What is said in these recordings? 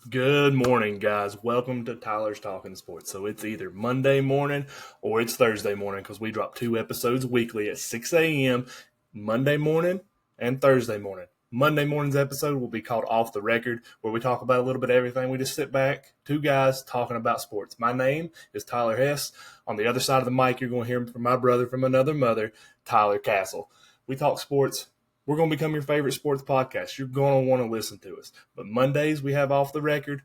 Good morning, guys. Welcome to Tyler's Talking Sports. So it's either Monday morning or it's Thursday morning because we drop 2 episodes weekly at 6 a.m. Monday morning and Thursday morning. Monday morning's episode will be called Off the Record, where we talk about a little bit of everything. We just sit back, two guys talking about sports. My name is Tyler Hess. On the other side of the mic, you're going to hear from my brother from another mother, Tyler Castle. We talk sports. We're going to become your favorite sports podcast. You're going to want to listen to us. But Mondays, we have Off the Record.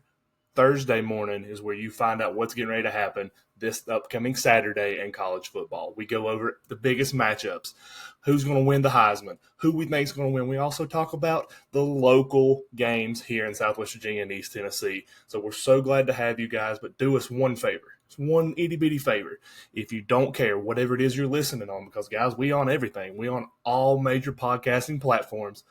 Thursday morning is where you find out what's getting ready to happen this upcoming Saturday in college football. We go over the biggest matchups, who's going to win the Heisman, who we think is going to win. We also talk about the local games here in Southwest Virginia and East Tennessee. So we're so glad to have you guys, but do us one favor. It's one itty-bitty favor. If you don't care, whatever it is you're listening on, because, guys, we on everything. We on all major podcasting platforms,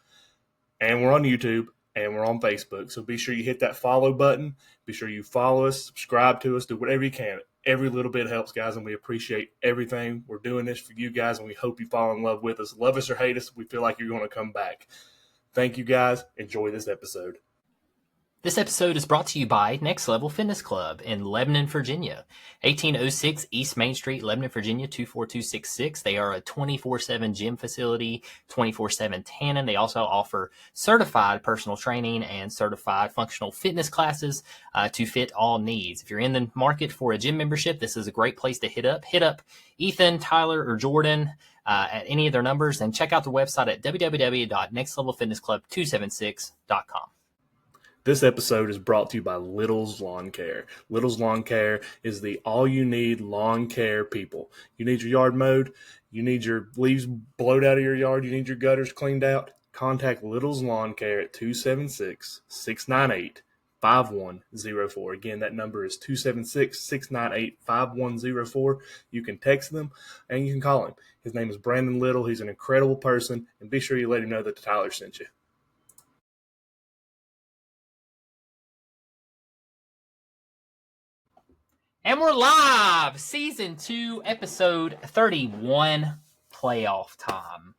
and we're on YouTube, and we're on Facebook. So be sure you hit that follow button. Be sure you follow us, subscribe to us, do whatever you can. Every little bit helps, guys, and we appreciate everything. We're doing this for you guys, and we hope you fall in love with us. Love us or hate us, we feel like you're going to come back. Thank you, guys. Enjoy this episode. This episode is brought to you by Next Level Fitness Club in Lebanon, Virginia. 1806 East Main Street, Lebanon, Virginia, 24266. They are a 24/7 gym facility, 24/7 tanning. They also offer certified personal training and certified functional fitness classes to fit all needs. If you're in the market for a gym membership, this is a great place to hit up. Hit up Ethan, Tyler, or Jordan at any of their numbers, and check out their website at www.nextlevelfitnessclub276.com. This episode is brought to you by Little's Lawn Care. Little's Lawn Care is the all-you-need lawn care people. You need your yard mowed. You need your leaves blowed out of your yard. You need your gutters cleaned out. Contact Little's Lawn Care at 276-698-5104. Again, that number is 276-698-5104. You can text them and you can call him. His name is Brandon Little. He's an incredible person, and be sure you let him know that Tyler sent you. And we're live, Season 2, Episode 31, playoff time.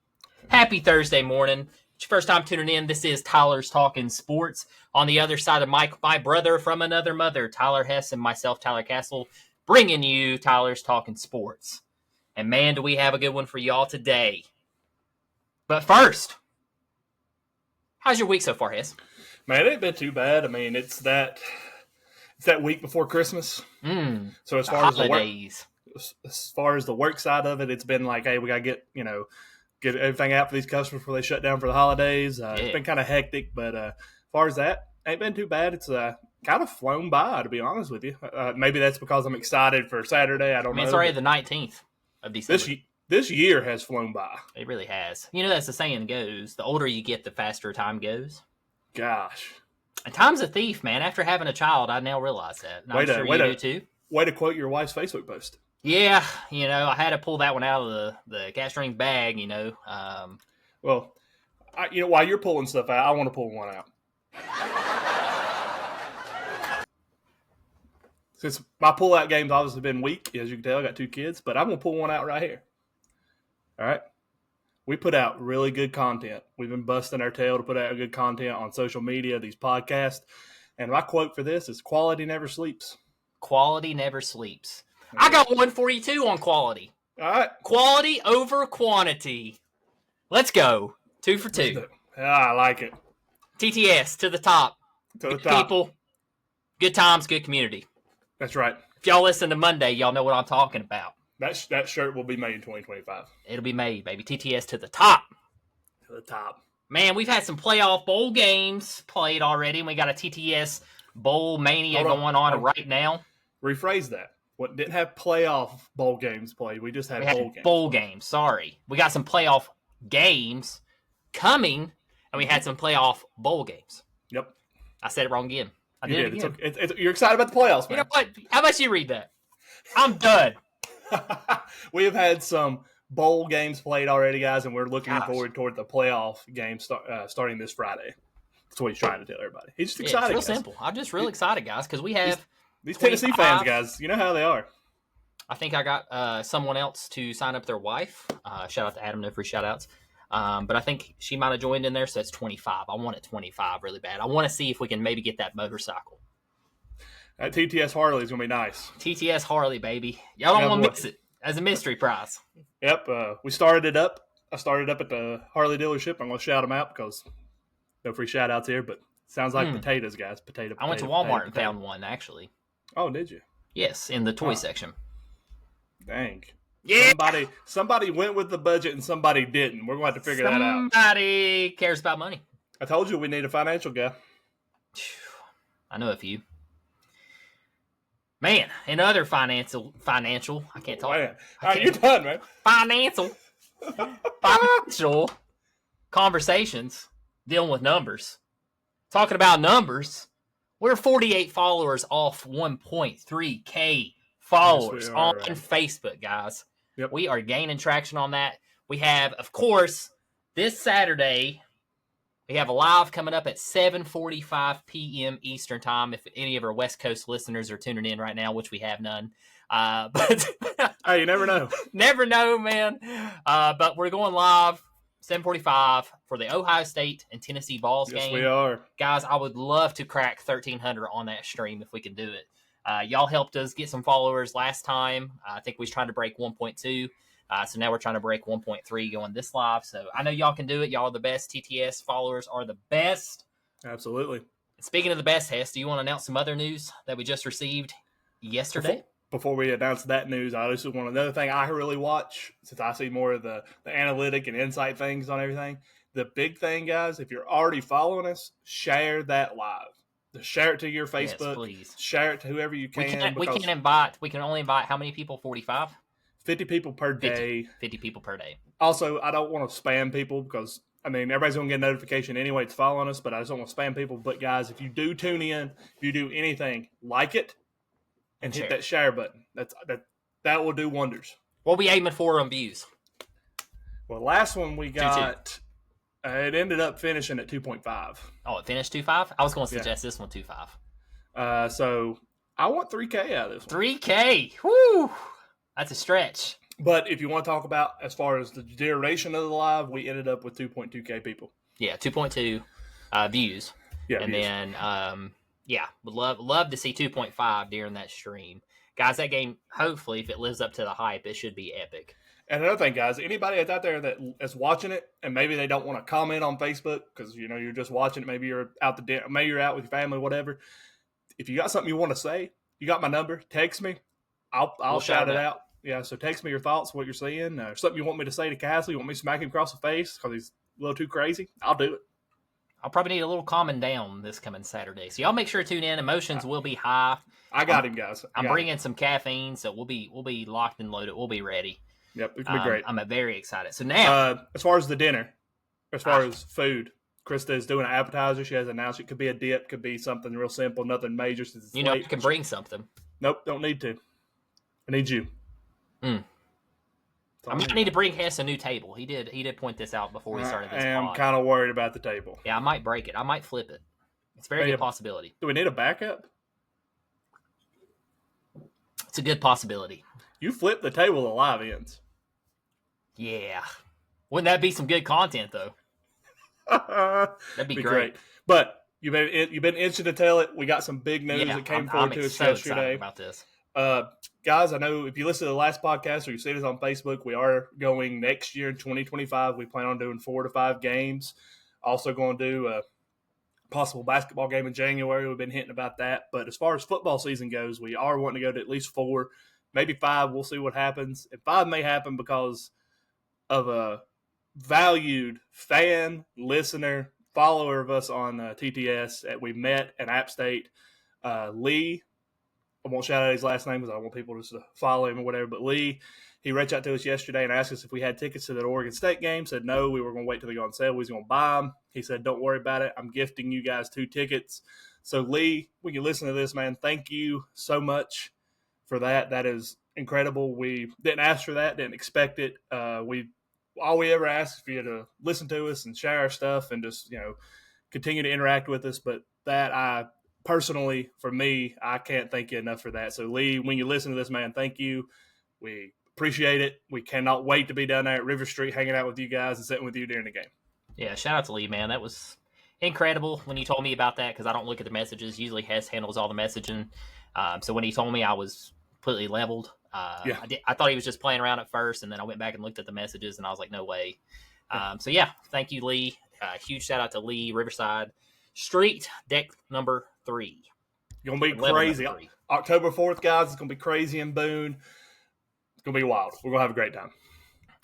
Happy Thursday morning. It's your first time tuning in. This is Tyler's Talking Sports. On the other side of my brother from another mother, Tyler Hess, and myself, Tyler Castle, bringing you Tyler's Talking Sports. And man, do we have a good one for y'all today. But first, how's your week so far, Hess? Man, it ain't been too bad. I mean, it's that week before Christmas. So as far as the work side of it, it's been like, hey, we gotta get everything out for these customers before they shut down for the holidays. It's been kind of hectic, but as far as that, ain't been too bad. It's kind of flown by, to be honest with you. Maybe that's because I'm excited for Saturday. I don't know. It's already the 19th of December. This year has flown by. It really has. You know, that's the saying goes, the older you get, the faster time goes. Gosh. And time's a thief, man. After having a child, I now realize that. And I'm sure you do too. Way to quote your wife's Facebook post. Yeah, I had to pull that one out of the cat strings bag, Well, while you're pulling stuff out, I want to pull one out. Since my pull-out game's obviously been weak, as you can tell, I got 2 kids, but I'm going to pull one out right here. All right? We put out really good content. We've been busting our tail to put out good content on social media, these podcasts. And my quote for this is, quality never sleeps. Quality never sleeps. I got one for you, too, on quality. All right. Quality over quantity. Let's go. 2 for 2. I like it. TTS, to the top. To the good top. People, good times, good community. That's right. If y'all listen to Monday, y'all know what I'm talking about. That shirt will be made in 2025. It'll be made, baby. TTS to the top. To the top. Man, we've had some playoff bowl games played already, and we got a TTS bowl mania going on right now. Rephrase that. What didn't have playoff bowl games played. We just had bowl games. Bowl games, sorry. We got some playoff games coming, and we had some playoff bowl games. Yep. I said it wrong again. I did it again. You're excited about the playoffs, man. You know what? How about you read that? I'm done. We have had some bowl games played already, guys, and we're looking forward toward the playoff game starting this Friday. That's what he's trying to tell everybody. He's just excited. It's real simple. I'm just real excited, guys, because we have these Tennessee fans, guys. You know how they are. I think I got someone else to sign up their wife. Shout out to Adam, no free shout outs. But I think she might have joined in there, so it's 25. I want it 25 really bad. I want to see if we can maybe get that motorcycle. That TTS Harley is going to be nice. TTS Harley, baby. Y'all don't want to miss it as a mystery prize. Yep. We started it up. I started up at the Harley dealership. I'm going to shout them out because no free shout outs here, but sounds like potatoes, guys. Potato. I went to Walmart and found one, actually. Oh, did you? Yes, in the toy section. Dang. Yeah. Somebody went with the budget and somebody didn't. We're going to have to figure that out. Somebody cares about money. I told you we need a financial guy. I know a few. Man, in other financial, I can't talk. Man. All right, you're done, man. Financial conversations dealing with numbers. Talking about numbers, we're 48 followers off 1.3K followers on Facebook, guys. Yep. We are gaining traction on that. We have, of course, this Saturday, we have a live coming up at 7:45 p.m. Eastern Time. If any of our West Coast listeners are tuning in right now, which we have none. But hey, you never know. Never know, man. But we're going live 7:45 for the Ohio State and Tennessee Vols game. Yes, we are. Guys, I would love to crack 1,300 on that stream if we can do it. Y'all helped us get some followers last time. I think we was trying to break 1.2. So now we're trying to break 1.3 going this live. So I know y'all can do it. Y'all are the best. TTS followers are the best. Absolutely. Speaking of the best, Hess, do you want to announce some other news that we just received yesterday? Before we announce that news, I also want another thing I really watch, since I see more of the analytic and insight things on everything. The big thing, guys, if you're already following us, share that live. Just share it to your Facebook. Yes, please. Share it to whoever you can. We can only invite how many people? 45? 50 people per day. 50 people per day. Also, I don't want to spam people because, I mean, everybody's going to get a notification anyway to following us, but I just don't want to spam people. But, guys, if you do tune in, if you do anything, like it and hit that share button. That will do wonders. What are we aiming for on views? Well, last one we got, it ended up finishing at 2.5. Oh, it finished 2.5? I was going to suggest this one 2.5. So I want 3K out of this one. 3K. Woo! That's a stretch. But if you want to talk about as far as the duration of the live, we ended up with 2.2K people. Yeah, 2.2 views. Yeah, and views. Then would love to see 2.5 during that stream, guys. That game, hopefully, if it lives up to the hype, it should be epic. And another thing, guys, anybody that's out there that is watching it and maybe they don't want to comment on Facebook because you're just watching it, maybe you're out maybe you're out with your family, whatever. If you got something you want to say, you got my number. Text me. I'll shout it out. Yeah, so text me your thoughts, what you're seeing, something you want me to say to Castle. You want me to smack him across the face because he's a little too crazy. I'll do it. I'll probably need a little calming down this coming Saturday. So y'all make sure to tune in. Emotions will be high. I got him, guys. I'm bringing some caffeine, so we'll be locked and loaded. We'll be ready. Yep, it's going to be great. I'm very excited. So now, as far as the dinner, as far as food, Krista is doing an appetizer. She has announced it could be a dip, could be something real simple, nothing major. Since it's late. You can bring something. Nope, don't need to. I need you. I might need to bring Hess a new table. He did point this out before we started this. I'm kind of worried about the table. Yeah, I might break it. I might flip it. It's a very good possibility. Do we need a backup? It's a good possibility. You flip the table to live ends. Yeah. Wouldn't that be some good content, though? That'd be great. But you've been itching to tell it. We got some big news that came forward to us yesterday about this. Guys, I know if you listen to the last podcast or you see us on Facebook, we are going next year in 2025. We plan on doing 4 to 5 games. Also going to do a possible basketball game in January. We've been hinting about that. But as far as football season goes, we are wanting to go to at least 4, maybe 5. We'll see what happens. And 5 may happen because of a valued fan, listener, follower of us on TTS that we met at App State, Lee. I won't shout out his last name because I don't want people just to follow him or whatever. But Lee, he reached out to us yesterday and asked us if we had tickets to that Oregon State game. Said no, we were going to wait till they go on sale. We was going to buy them. He said, don't worry about it. I'm gifting you guys 2 tickets. So Lee, when you listen to this, man, thank you so much for that. That is incredible. We didn't ask for that, didn't expect it. All we ever ask is for you to listen to us and share our stuff and just continue to interact with us. But that personally, for me, I can't thank you enough for that. So, Lee, when you listen to this, man, thank you. We appreciate it. We cannot wait to be down there at River Street hanging out with you guys and sitting with you during the game. Yeah, shout out to Lee, man. That was incredible when you told me about that because I don't look at the messages. Usually Hess handles all the messaging. So when he told me, I was completely leveled. Yeah. I thought he was just playing around at first, and then I went back and looked at the messages, and I was like, no way. So yeah, thank you, Lee. Huge shout out to Lee, Riverside Street, deck number 3. Going to be Level number crazy. 3. October 4th, guys, it's going to be crazy in Boone. It's going to be wild. We're going to have a great time.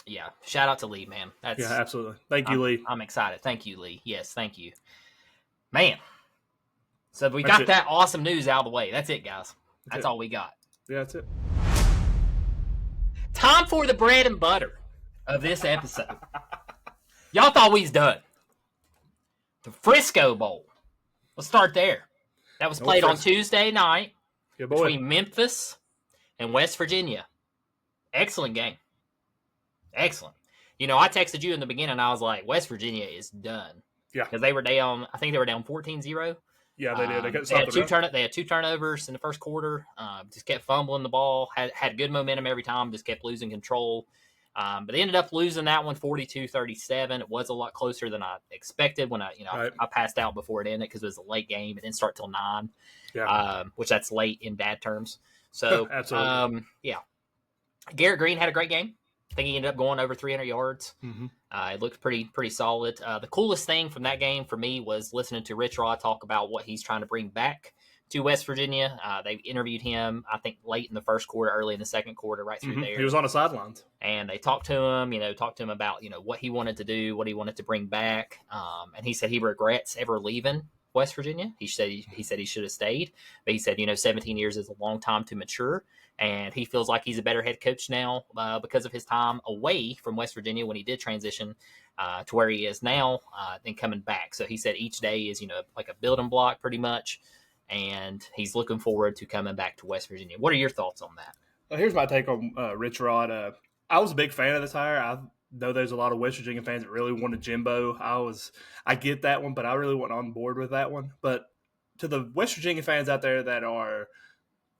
Yeah, shout out to Lee, man. Yeah, absolutely. Thank you, Lee. I'm excited. Thank you, Lee. Yes, thank you. Man. So we got that awesome news out of the way. That's it, guys. That's all we got. Yeah, that's it. Time for the bread and butter of this episode. Y'all thought we was done. The Frisco Bowl. Let's start there. That was played on Tuesday night between Memphis and West Virginia. Excellent game. Excellent. You know, I texted you in the beginning. I was like, West Virginia is done. Yeah. Because they were down, I think they were down 14-0. Yeah, they did. They had 2 turnovers in the first quarter. Just kept fumbling the ball. Had good momentum every time. Just kept losing control. But they ended up losing that one 42-37. It was a lot closer than I expected when I passed out before it ended because it was a late game. It didn't start till 9, which that's late in dad terms. So, absolutely. Yeah. Garrett Green had a great game. I think he ended up going over 300 yards. Mm-hmm. It looked pretty solid. The coolest thing from that game for me was listening to Rich Rod talk about what he's trying to bring back to West Virginia. They interviewed him, I think, late in the first quarter, early in the second quarter, right through there. He was on the sidelines. And they talked to him, about, what he wanted to do, what he wanted to bring back. And he said he regrets ever leaving West Virginia. He said he should have stayed. But he said, 17 years is a long time to mature. And he feels like he's a better head coach now because of his time away from West Virginia when he did transition to where he is now and coming back. So he said each day is, like a building block pretty much. And he's looking forward to coming back to West Virginia. What are your thoughts on that? Well, here's my take on Rich Rod. I was a big fan of this hire. I know there's a lot of West Virginia fans that really wanted Jimbo. I get that one, but I really wasn't on board with that one. But to the West Virginia fans out there that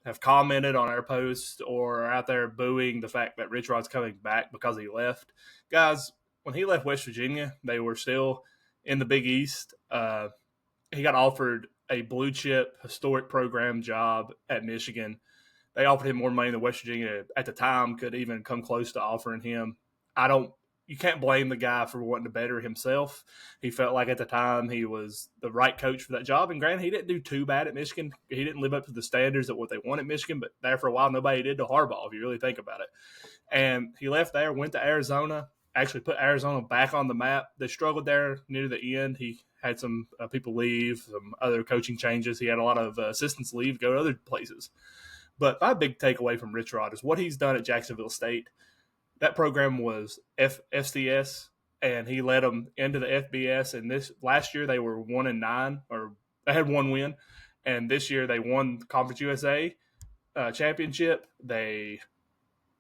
have commented on our post or are out there booing the fact that Rich Rod's coming back because he left. Guys, when he left West Virginia, they were still in the Big East. He got offered a blue-chip, historic program job at Michigan. They offered him more money than West Virginia at the time could even come close to offering him. You can't blame the guy for wanting to better himself. He felt like at the time he was the right coach for that job. And granted, he didn't do too bad at Michigan. He didn't live up to the standards of what they wanted at Michigan, but there for a while, nobody did to Harbaugh, if you really think about it. And he left there, went to Arizona, actually put Arizona back on the map. They struggled there near the end. He had some people leave, some other coaching changes. He had a lot of assistants leave, go to other places. But my big takeaway from Rich Rod is what he's done at Jacksonville State. That program was FCS, and he led them into the FBS. And last year they were 1-9, or they had one win. And this year they won Conference USA championship. They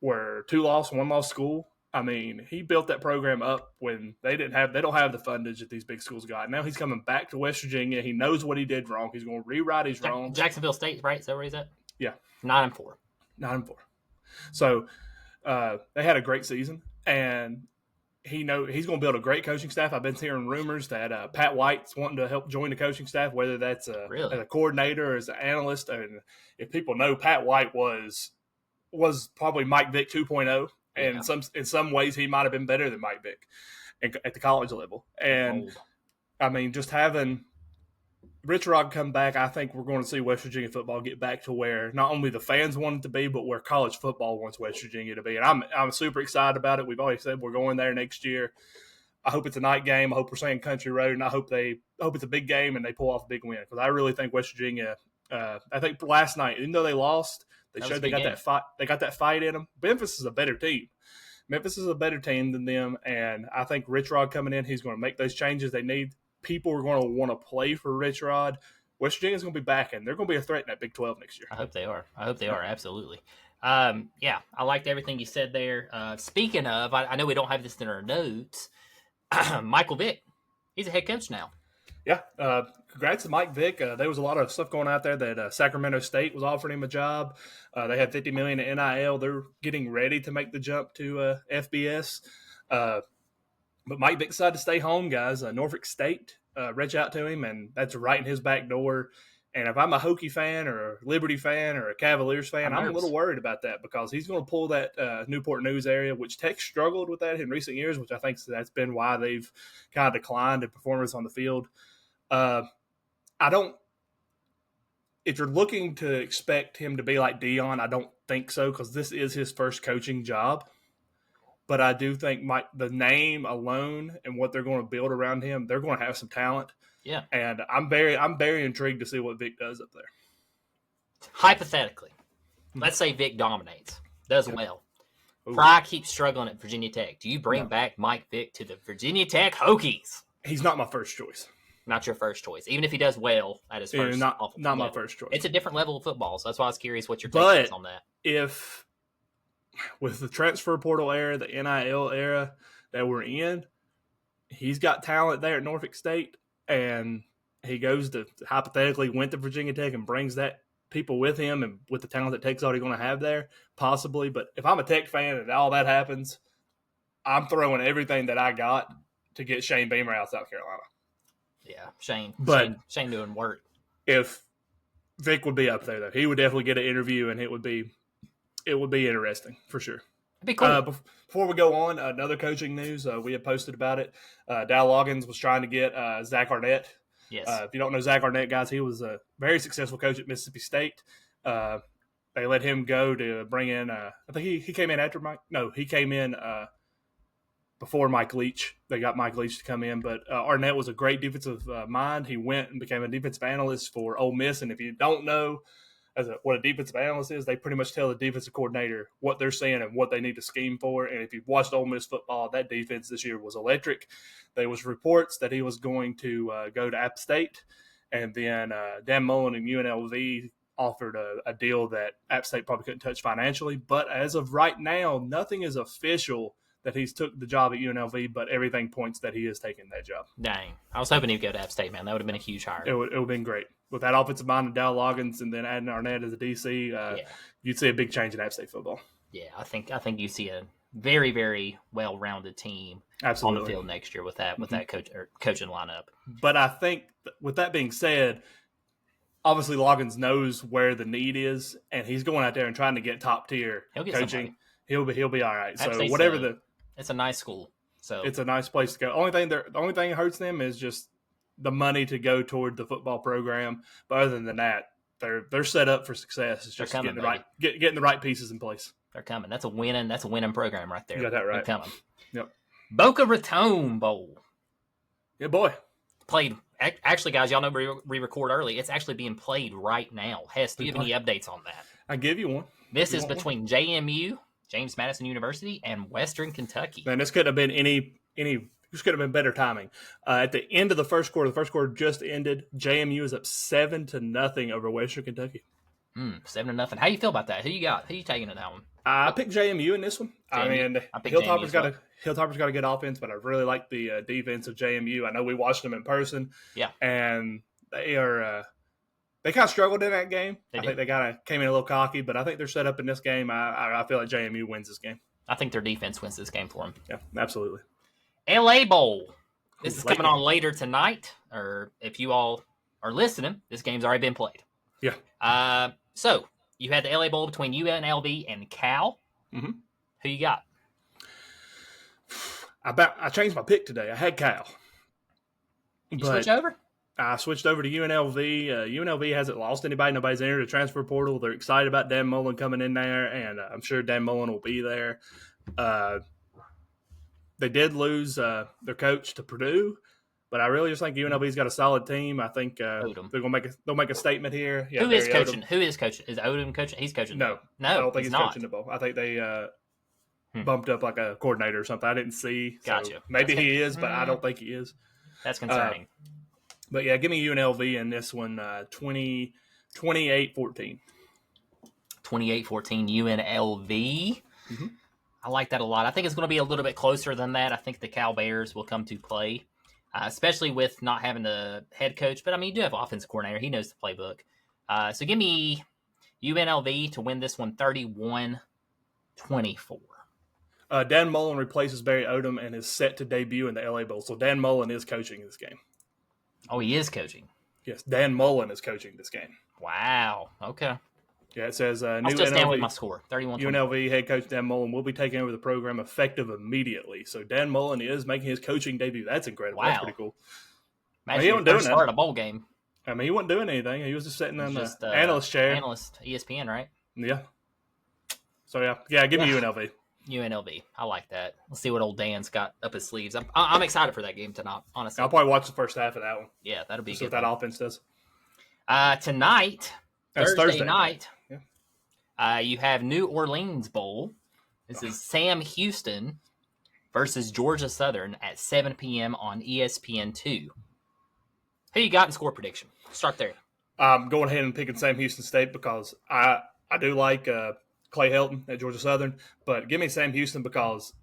were 2-loss, 1-loss school. I mean, he built that program up when they don't have the fundage that these big schools got. Now he's coming back to West Virginia. He knows what he did wrong. He's going to rewrite his wrongs. Jacksonville State, right? Is that where he's at? Yeah. 9-4. 9-4. So they had a great season, and he's going to build a great coaching staff. I've been hearing rumors that Pat White's wanting to help join the coaching staff, whether that's as a coordinator or as an analyst. And if people know, Pat White was probably Mike Vick 2.0, and in some ways he might have been better than Mike Vick at the college level. And I mean, just having Rich Rod come back, I think we're going to see West Virginia football get back to where not only the fans want it to be, but where college football wants West Virginia to be. And I'm super excited about it. We've already said we're going there next year. I hope it's a night game. I hope we're saying Country Road, and I hope it's a big game and they pull off a big win, because I really think West Virginia. I think last night, even though they lost, they showed they got that fight. They got that fight in them. Memphis is a better team. Memphis is a better team than them, and I think Rich Rod coming in, he's going to make those changes they need. People are going to want to play for Rich Rod. West Virginia's going to be back, and they're going to be a threat in that Big 12 next year. I hope they are. Absolutely. I liked everything you said there. Speaking of, I know we don't have this in our notes. Michael Vick, he's a head coach now. Yeah, congrats to Mike Vick. There was a lot of stuff going out there that Sacramento State was offering him a job. They had $50 million in NIL. They're getting ready to make the jump to FBS. But Mike Vick decided to stay home, guys. Norfolk State reach out to him, and that's right in his back door. And if I'm a Hokie fan or a Liberty fan or a Cavaliers fan, I'm a little worried about that because he's going to pull that Newport News area, which Tech struggled with that in recent years, which I think that's been why they've kind of declined in performance on the field. I don't – if you're looking to expect him to be like Deion, I don't think so because this is his first coaching job. But I do think the name alone and what they're going to build around him, they're going to have some talent. Yeah. And I'm very intrigued to see what Vic does up there. Hypothetically, let's say Vic dominates, does well. Fry keeps struggling at Virginia Tech. Do you bring back Mike Vick to the Virginia Tech Hokies? He's not my first choice. Not your first choice. Even if he does well at his first not my first choice. It's a different level of football, so that's why I was curious what your take is on that. If with the transfer portal era, the NIL era that we're in, he's got talent there at Norfolk State, and he goes to hypothetically went to Virginia Tech and brings that people with him and with the talent that Tech's already going to have there, possibly. But if I'm a Tech fan and all that happens, I'm throwing everything that I got to get Shane Beamer out of South Carolina. Yeah, Shane doing work. If Vic would be up there, though, he would definitely get an interview, and it would be interesting for sure. It'd be cool. Before we go on, another coaching news, we had posted about it. Dow Loggins was trying to get Zach Arnett. Yes. If you don't know Zach Arnett, guys, he was a very successful coach at Mississippi State. They let him go to bring in I think he came in after Mike. No, he came in before Mike Leach. They got Mike Leach to come in, but Arnett was a great defensive mind. He went and became a defensive analyst for Ole Miss, and if you don't know what a defensive analyst is, they pretty much tell the defensive coordinator what they're seeing and what they need to scheme for. And if you've watched Ole Miss football, that defense this year was electric. There was reports that he was going to go to App State, and then Dan Mullen and UNLV offered a deal that App State probably couldn't touch financially. But as of right now, nothing is official that he's took the job at UNLV, but everything points that he is taking that job. Dang. I was hoping he'd go to App State, man. That would have been a huge hire. It would have been great. With that offensive mind and Dow Loggins and then adding Arnett as a DC, you'd see a big change in App State football. Yeah, I think you see a very, very well-rounded team on the field next year with that coaching lineup. But I think with that being said, obviously Loggins knows where the need is, and he's going out there and trying to get top-tier coaching. Somebody. He'll be all right. So whatever it's a nice school. So it's a nice place to go. The only thing that hurts them is just the money to go toward the football program. But other than that, they're set up for success. It's just getting the right pieces in place. They're coming. That's a winning program right there. You got that right. They're coming. Yep. Boca Raton Bowl. Yeah, boy. Played. Actually, guys, y'all know we record early. It's actually being played right now. Hess, do you have any updates on that? I give you one. This is between JMU, James Madison University, and Western Kentucky. Man, this couldn't have been this could have been better timing. At the end of the first quarter just ended. JMU is up 7-0 over Western Kentucky. 7-0. How you feel about that? Who you got? Who you taking in that one? I picked JMU in this one. I mean, Hilltopper's got a good offense, but I really like the defense of JMU. I know we watched them in person. Yeah, and they are. They kind of struggled in that game. I think they kind of came in a little cocky, but I think they're set up in this game. I feel like JMU wins this game. I think their defense wins this game for them. Yeah, absolutely. LA Bowl. This is coming on later tonight, or if you all are listening, this game's already been played. Yeah. So you had the LA Bowl between UNLV and Cal. Mm-hmm. Who you got? I changed my pick today. I had Cal. You switch over? I switched over to UNLV. UNLV hasn't lost anybody. Nobody's entered the transfer portal. They're excited about Dan Mullen coming in there, and I'm sure Dan Mullen will be there. They did lose their coach to Purdue, but I really just think UNLV's got a solid team. I think they'll make a statement here. Yeah, Who is coaching? Odom. Who is coaching? Is Odom coaching? He's coaching. No, I don't think he's coaching the ball. I think they bumped up like a coordinator or something. I didn't see. Gotcha. Maybe he is, but I don't think he is. That's concerning. But yeah, give me UNLV in this one, 28-14. 28-14 UNLV. Mm-hmm. I like that a lot. I think it's going to be a little bit closer than that. I think the Cal Bears will come to play, especially with not having the head coach. But, I mean, you do have offensive coordinator. He knows the playbook. So give me UNLV to win this one 31-24. Dan Mullen replaces Barry Odom and is set to debut in the LA Bowl. So Dan Mullen is coaching this game. Oh, he is coaching. Yes, Dan Mullen is coaching this game. Wow. Okay. Yeah, it says I'll new still stand with NLV my score. 31-24. UNLV head coach Dan Mullen will be taking over the program effective immediately. So Dan Mullen is making his coaching debut. That's incredible. Wow. That's pretty cool. Imagine he your wasn't doing first start that. a bowl game. I mean, he wasn't doing anything. He was just sitting in Just, the analyst chair. Analyst, ESPN, right? Yeah. So, yeah, give me UNLV. UNLV. I like that. Let's see what old Dan's got up his sleeves. I'm excited for that game tonight, honestly. I'll probably watch the first half of that one. Yeah, that'll be Just good. what that offense does. Tonight, That's Thursday night, Yeah. you have New Orleans Bowl. This is Sam Houston versus Georgia Southern at 7 p.m. on ESPN2. Who you got in score prediction? Start there. I'm going ahead and picking Sam Houston State because I do like Clay Helton at Georgia Southern, but give me Sam Houston because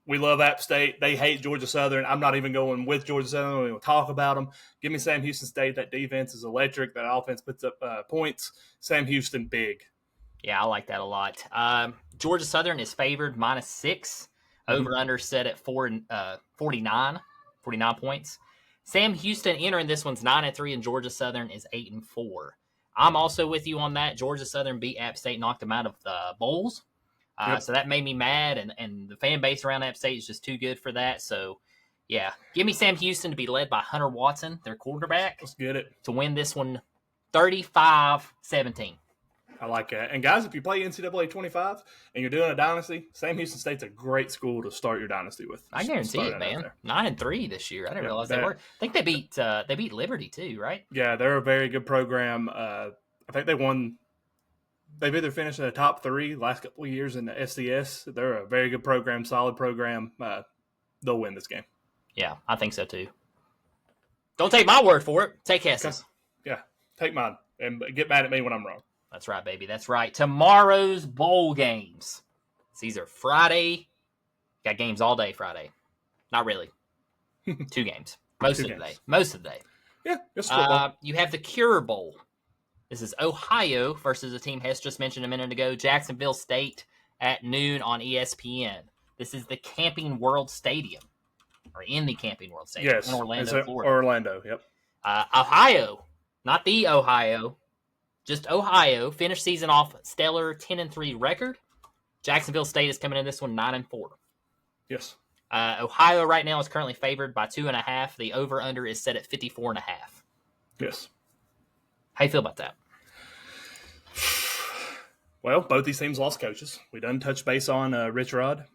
we love App State. They hate Georgia Southern. I'm not even going with Georgia Southern. We will talk about them. Give me Sam Houston State. That defense is electric. That offense puts up points. Sam Houston big. Yeah, I like that a lot. Georgia Southern is favored -6. Over under set at 49 points. Sam Houston entering this one's 9-3, and Georgia Southern is 8-4. I'm also with you on that. Georgia Southern beat App State, knocked them out of the bowls. So that made me mad, and the fan base around App State is just too good for that. So, yeah, give me Sam Houston to be led by Hunter Watson, their quarterback. Let's get it. To win this one 35-17. I like that. And, guys, if you play NCAA 25 and you're doing a dynasty, Sam Houston State's a great school to start your dynasty with. I guarantee it, man. 9-3 this year. I didn't realize they were. I think they beat Liberty, too, right? Yeah, they're a very good program. I think they've either finished in the top 3 last couple of years in the FCS. They're a very good program, solid program. They'll win this game. Yeah, I think so, too. Don't take my word for it. Take Hess's. Yeah, take mine and get mad at me when I'm wrong. That's right, baby. That's right. Tomorrow's bowl games. These are Friday. Got games all day Friday. Not really. 2 games. Most of the day. Yeah, just football. You have the Cure Bowl. This is Ohio versus a team Hess just mentioned a minute ago, Jacksonville State at noon on ESPN. This is the Camping World Stadium, or in the Camping World Stadium in Orlando, Florida. Orlando, yep. Ohio, not the Ohio, just Ohio, finished season off stellar 10-3 record. Jacksonville State is coming in this one 9-4. Yes. Ohio right now is currently favored by 2.5. The over/under is set at 54.5. Yes. How you feel about that? Well, both these teams lost coaches. We done touch base on Rich Rod.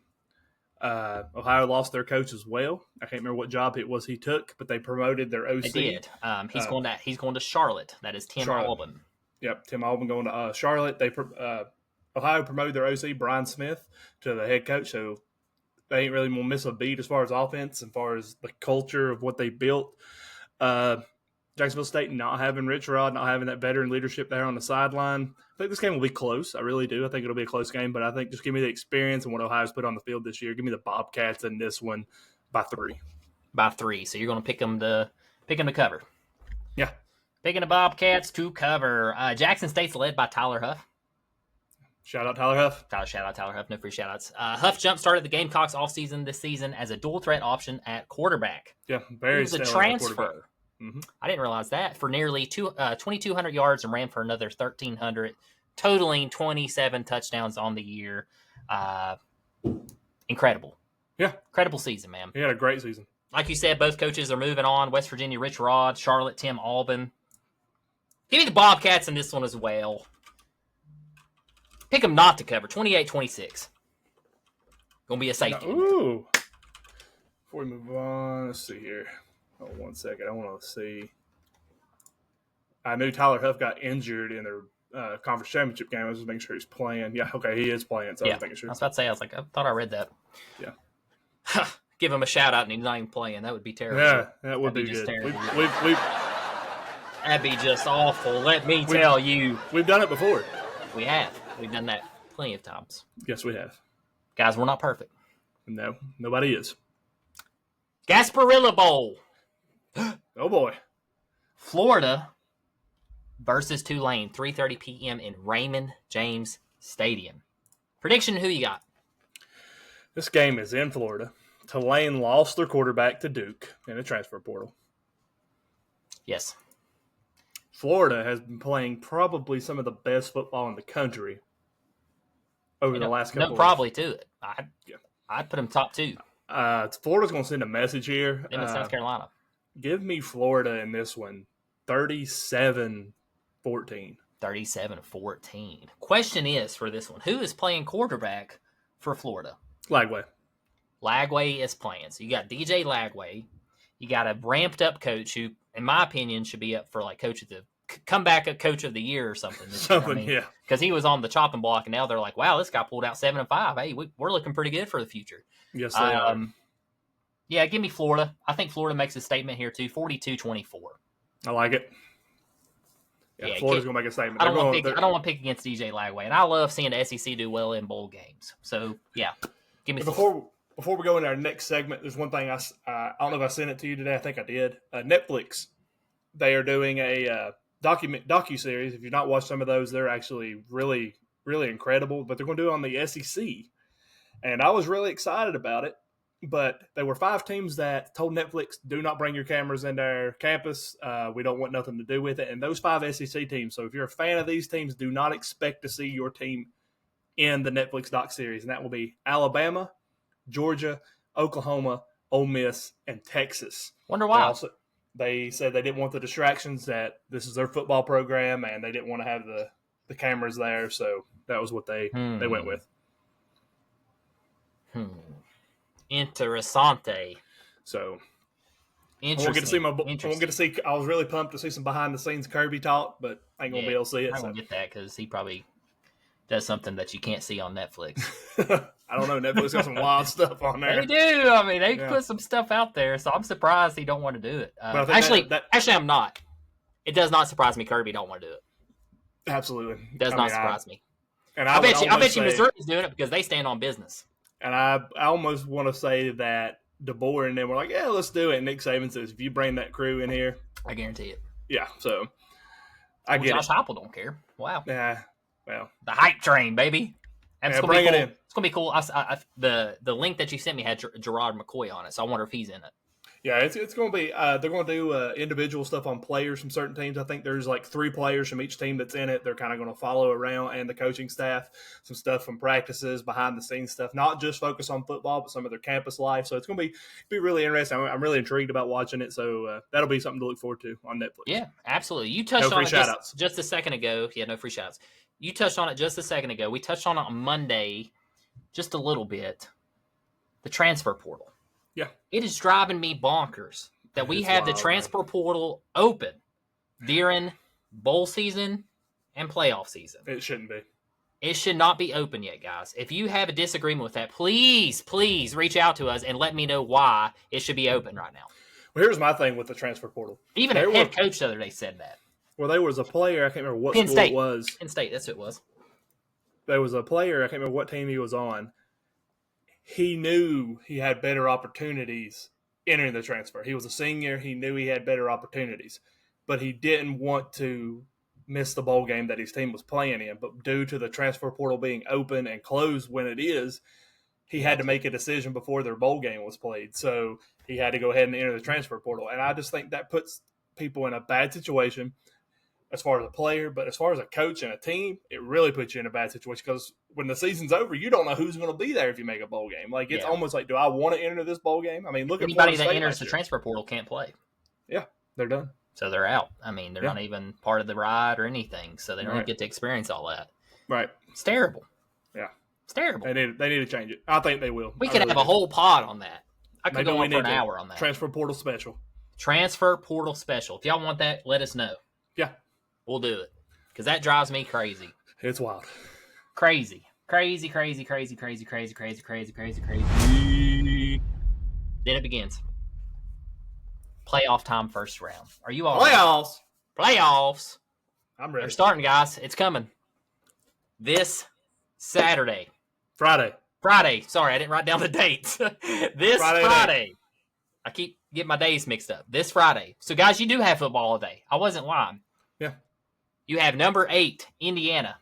Ohio lost their coach as well. I can't remember what job it was he took, but they promoted their OC. They did. He's going to Charlotte. That is Tim Albin. Yep, Tim Albin going to Charlotte. Ohio promoted their OC, Brian Smith, to the head coach, so they ain't really going to miss a beat as far as offense and as far as the culture of what they built. Jacksonville State not having Rich Rod, not having that veteran leadership there on the sideline. I think this game will be close. I really do. I think it'll be a close game, but I think just give me the experience and what Ohio's put on the field this year. Give me the Bobcats in this one by 3. By 3. So you're going to pick them to cover. Yeah. Picking the Bobcats to cover. Jackson State's led by Tyler Huff. Shout out Tyler Huff. Shout out Tyler Huff. No free shout outs. Huff jump-started the Gamecocks offseason this season as a dual-threat option at quarterback. Yeah, very He was a transfer. Mm-hmm. I didn't realize that. For nearly 2,200 yards and ran for another 1,300, totaling 27 touchdowns on the year. Incredible. Yeah. Incredible season, man. He had a great season. Like you said, both coaches are moving on. West Virginia, Rich Rod. Charlotte, Tim Albin. Give me the Bobcats in this one as well. Pick them not to cover. 28-26. Going to be a safety. Ooh. Before we move on, let's see here. Oh, 1 second. I want to see. I knew Tyler Huff got injured in their conference championship game. I was just making sure he's playing. Yeah, okay, he is playing. So I was making sure. I was about to say, I thought I read that. Yeah. Give him a shout out and he's not even playing. That would be terrible. Yeah, that would be just good. Terrible. That'd be just awful. Let me tell you. We've done it before. We have. We've done that plenty of times. Yes, we have. Guys, we're not perfect. No, nobody is. Gasparilla Bowl. Oh, boy. Florida versus Tulane, 3:30 p.m. in Raymond James Stadium. Prediction, who you got? This game is in Florida. Tulane lost their quarterback to Duke in a transfer portal. Yes. Florida has been playing probably some of the best football in the country over the last couple. Probably too. Yeah. I'd put them top 2. Florida's going to send a message here. Them in South Carolina. Give me Florida in this one, 37-14. 37-14. Question is for this one, who is playing quarterback for Florida? Lagway. Lagway is playing. So you got DJ Lagway. You got a ramped up coach who, in my opinion, should be up for like coach of the year or something. Yeah. Because he was on the chopping block, and now they're like, wow, this guy pulled out 7-5. Hey, we're looking pretty good for the future. Yes, they are. Yeah, give me Florida. I think Florida makes a statement here too. 42-24. I like it. Yeah, Florida's going to make a statement. I don't want to pick against DJ Lagway, and I love seeing the SEC do well in bowl games. So yeah, give me Florida. Before we go into our next segment, there's one thing I don't know if I sent it to you today. I think I did. Netflix, they are doing a docu-series. If you've not watched some of those, they're actually really, really incredible. But they're going to do it on the SEC. And I was really excited about it. But there were 5 teams that told Netflix, do not bring your cameras into our campus. We don't want nothing to do with it. And those 5 SEC teams. So if you're a fan of these teams, do not expect to see your team in the Netflix doc series. And that will be Alabama, Georgia, Oklahoma, Ole Miss, and Texas. Wonder why. They said they didn't want the distractions, that this is their football program, and they didn't want to have the cameras there. So that was what they went with. Interessante. So I won't get to see I was really pumped to see some behind the scenes Kirby talk, but I ain't gonna be able to see it. I won't get that because he probably does something that you can't see on Netflix. I don't know. Netflix got some wild stuff on there. They do. I mean, they put some stuff out there, so I'm surprised he don't want to do it. Actually, I'm not. It does not surprise me Kirby don't want to do it. Absolutely. Does not surprise me. And I bet you Missouri's doing it because they stand on business. And I almost want to say that DeBoer and them were like, yeah, let's do it. And Nick Saban says, if you bring that crew in here. I guarantee it. Yeah, so I get Josh Heupel don't care. Wow. Yeah, well. The hype train, baby. Bring it in. It's going to be cool. The link that you sent me had Gerard McCoy on it, so I wonder if he's in it. Yeah, it's going to be they're going to do individual stuff on players from certain teams. I think there's like 3 players from each team that's in it. They're kind of going to follow around, and the coaching staff, some stuff from practices, behind the scenes stuff, not just focus on football, but some of their campus life. So it's going to be really interesting. I'm really intrigued about watching it. So that'll be something to look forward to on Netflix. Yeah, absolutely. You touched on it just a second ago. Yeah, no free shout-outs. You touched on it just a second ago. We touched on it on Monday just a little bit. The transfer portal. Yeah. It is driving me bonkers that we have the transfer portal open during bowl season and playoff season. It shouldn't be. It should not be open yet, guys. If you have a disagreement with that, please reach out to us and let me know why it should be open right now. Well, here's my thing with the transfer portal. Even a head coach the other day said that. Well, there was a player, I can't remember what Penn school State. it was. Penn State, that's who it was. There was a player, I can't remember what team he was on. He knew he had better opportunities entering the transfer. He was a senior. He knew he had better opportunities. But he didn't want to miss the bowl game that his team was playing in. But due to the transfer portal being open and closed when it is, he had to make a decision before their bowl game was played. So he had to go ahead and enter the transfer portal. And I just think that puts people in a bad situation as far as a player, but as far as a coach and a team, it really puts you in a bad situation because when the season's over, you don't know who's going to be there if you make a bowl game. Like, it's almost like, do I want to enter this bowl game? I mean, look anybody that enters the transfer portal can't play. Yeah, they're done. So they're out. I mean, they're not even part of the ride or anything, so they don't get to experience all that. Right. It's terrible. Yeah. It's terrible. They need to change it. I think they will. We could have a whole pod on that. I could go on for an hour on that. Transfer portal special. Transfer portal special. If y'all want that, let us know. Yeah. We'll do it. Because that drives me crazy. It's wild. Crazy. Crazy. Then it begins. Playoff time, first round. Are you all Playoffs. I'm ready. They're starting, guys. It's coming. This Saturday. Friday. Sorry, I didn't write down the dates. This Friday. I keep getting my days mixed up. This Friday. So, guys, you do have football all day. I wasn't lying. Yeah. You have number 8, Indiana,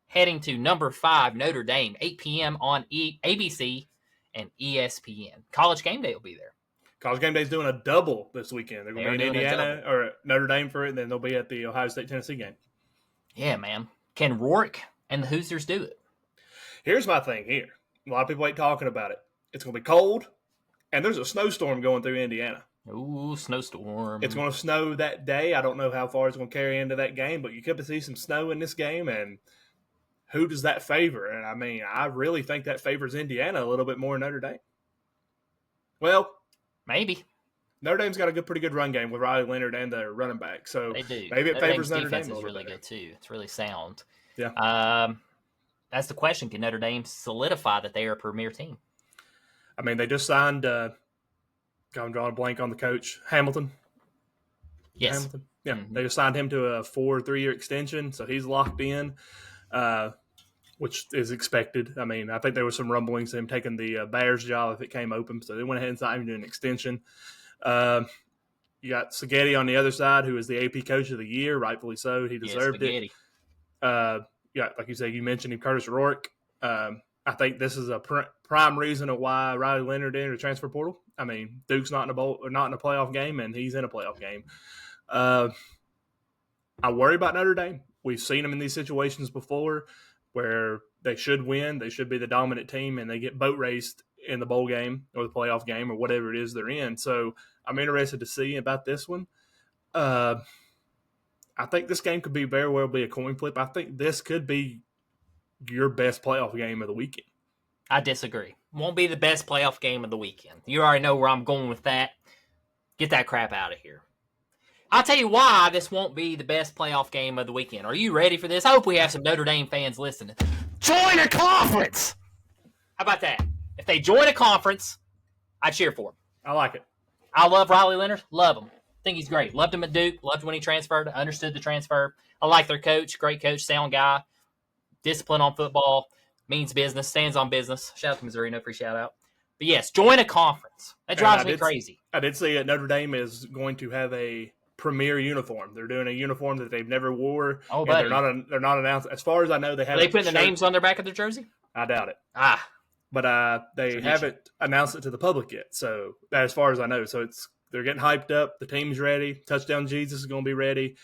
heading to number 5, Notre Dame, 8 p.m. on ABC and ESPN. College Game Day will be there. College Game Day's doing a double this weekend. They're going to be in Indiana or Notre Dame for it, and then they'll be at the Ohio State-Tennessee game. Yeah, man. Can Rourke and the Hoosiers do it? Here's my thing here. A lot of people ain't talking about it. It's going to be cold, and there's a snowstorm going through Indiana. Ooh, snowstorm. It's going to snow that day. I don't know how far it's going to carry into that game, but you could see some snow in this game, and who does that favor? And, I mean, I really think that favors Indiana a little bit more than Notre Dame. Well, maybe. Notre Dame's got a pretty good run game with Riley Leonard and the running back. So they do. Maybe it favors Notre Dame. Defense is really good, too. It's really sound. Yeah. That's the question. Can Notre Dame solidify that they are a premier team? I mean, they just signed I'm drawing a blank on the coach, Hamilton. Yes. Hamilton. Yeah, They just signed him to a 3-year extension, so he's locked in, which is expected. I mean, I think there was some rumblings of him taking the Bears job if it came open, so they went ahead and signed him to an extension. You got Spaghetti on the other side, who is the AP Coach of the Year, rightfully so. He deserved it. Like you said, you mentioned him, Curtis Rourke. I think this is a prime reason of why Riley Leonard entered the transfer portal. I mean, Duke's not in a playoff game, and he's in a playoff game. I worry about Notre Dame. We've seen them in these situations before where they should win, they should be the dominant team, and they get boat raced in the bowl game or the playoff game or whatever it is they're in. So I'm interested to see about this one. I think this game could very well be a coin flip. I think this could be your best playoff game of the weekend. I disagree. Won't be the best playoff game of the weekend. You already know where I'm going with that. Get that crap out of here. I'll tell you why this won't be the best playoff game of the weekend. Are you ready for this? I hope we have some Notre Dame fans listening. Join a conference! How about that? If they join a conference, I cheer for them. I like it. I love Riley Leonard. Love him. Think he's great. Loved him at Duke. Loved when he transferred. Understood the transfer. I like their coach. Great coach. Sound guy. Discipline on football. Means business. Stands on business. Shout out to Missouri. No free shout out. But yes, join a conference. That drives me crazy. I did see that Notre Dame is going to have a premier uniform. They're doing a uniform that they've never wore. Oh, buddy. They're not announced. As far as I know, they haven't. Are they putting the names on their back of their jersey? I doubt it. But they haven't announced it to the public yet. So as far as I know, they're getting hyped up. The team's ready. Touchdown Jesus is going to be ready.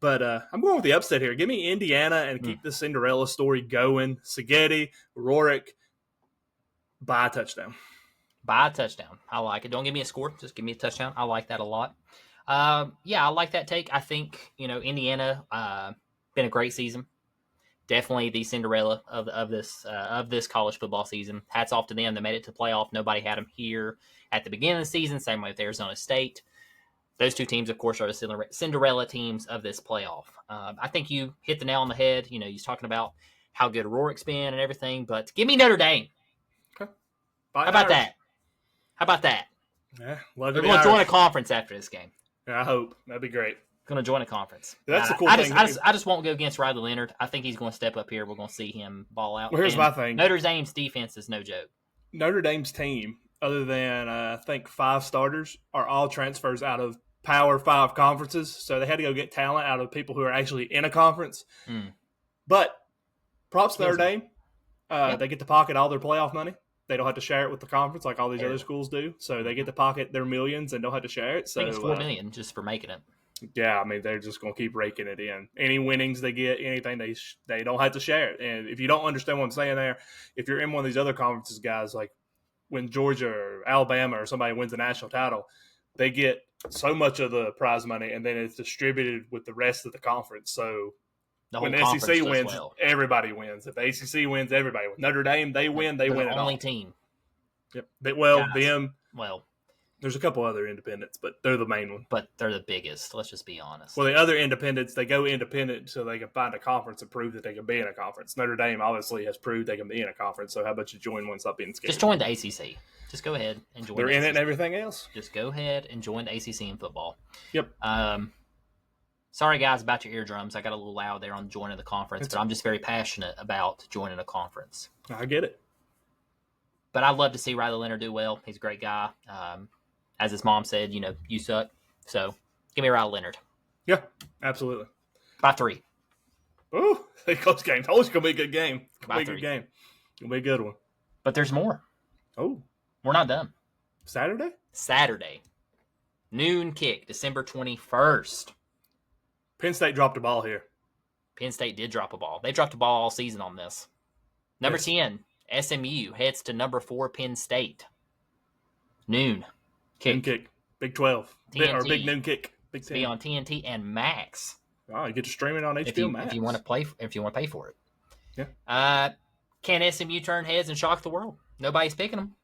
But I'm going with the upset here. Give me Indiana and keep the Cinderella story going. Spaghetti, Rourke, by a touchdown. By a touchdown. I like it. Don't give me a score. Just give me a touchdown. I like that a lot. I like that take. I think, Indiana, been a great season. Definitely the Cinderella of this college football season. Hats off to them. They made it to playoff. Nobody had them here at the beginning of the season. Same way with Arizona State. Those two teams, of course, are the Cinderella teams of this playoff. I think you hit the nail on the head. You're talking about how good Rourke's been and everything, but give me Notre Dame. Okay. How about that? Yeah, They're going to join a conference after this game. Yeah, I hope. That'd be great. Going to join a conference. That's the cool thing. I just won't go against Riley Leonard. I think he's going to step up here. We're going to see him ball out. Well, here's my thing. Notre Dame's defense is no joke. Notre Dame's team, other than I think 5 starters, are all transfers out of Power 5 conferences. So they had to go get talent out of people who are actually in a conference. But props to Notre Dame. They get to pocket all their playoff money. They don't have to share it with the conference like all these other schools do. So they get to pocket their millions and don't have to share it. So I think it's $4 million just for making it. Yeah, I mean, they're just going to keep raking it in. Any winnings they get, anything, they don't have to share it. And if you don't understand what I'm saying there, if you're in one of these other conferences, guys, like when Georgia or Alabama or somebody wins a national title, they get so much of the prize money, and then it's distributed with the rest of the conference. So when the SEC wins, everybody wins. If the ACC wins, everybody wins. Notre Dame, they win, they win it all. The only team. Yep. There's a couple other independents, but they're the main one. But they're the biggest. Let's just be honest. Well, the other independents, they go independent so they can find a conference and prove that they can be in a conference. Notre Dame obviously has proved they can be in a conference. So how about you join one, stop being scared? Just join the ACC. Just go ahead and join. They're in it and everything else. Just go ahead and join the ACC in football. Yep. Sorry, guys, about your eardrums. I got a little loud there on joining the conference, but I'm just very passionate about joining a conference. I get it. But I'd love to see Riley Leonard do well. He's a great guy. As his mom said, you suck. So give me Riley Leonard. Yeah, absolutely. By 3. Ooh, close game. Told you it's going to be a good game. It's going to be a good game. It's going to be a good one. But there's more. Oh. We're not done. Saturday? Saturday. Noon kick, December 21st. Penn State dropped a ball here. Penn State did drop a ball. They dropped a ball all season on this. Number Yes. 10, SMU heads to number 4, Penn State. Noon kick. Noon kick. Big 12. TNT. Big noon kick. Big 10. Be on TNT and Max. Oh, you get to stream it on HBO Max. If you want to pay for it. Yeah. Can SMU turn heads and shock the world? Nobody's picking them.